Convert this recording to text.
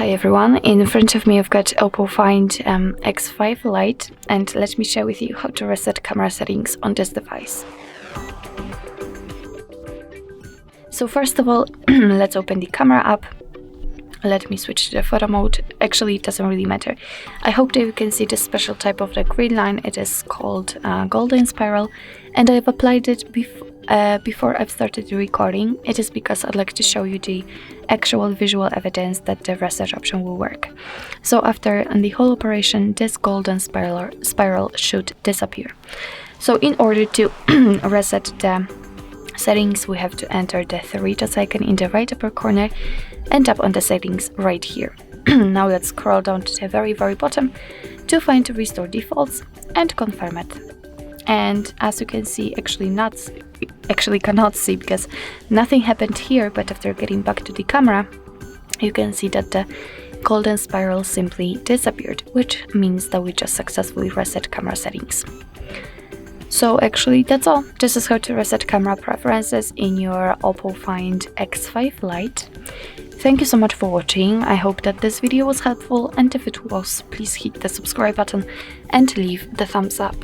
Hi everyone, in front of me I've got OPPO Find X5 Lite, and let me share with you how to reset camera settings on this device. So first of all, let's open the camera app. Let me switch to the photo mode. Actually, it doesn't really matter. I hope that you can see this special type of the green line. It is called golden spiral, and I've applied it before I've started the recording. It is because I'd like to show you the actual visual evidence that the reset option will work. So after the whole operation, this golden spiral should disappear. So in order to reset the settings, we have to enter the three dots icon in the right upper corner and tap on the settings right here. Now let's scroll down to the very bottom to find restore defaults and confirm it. And as you can see, actually cannot see because nothing happened here, but after getting back to the camera, you can see that the golden spiral simply disappeared, which means that we just successfully reset camera settings. So actually that's all. This is how to reset camera preferences in your OPPO Find X5 Lite. Thank you so much for watching. I hope that this video was helpful, and if it was, please hit the subscribe button and leave the thumbs up.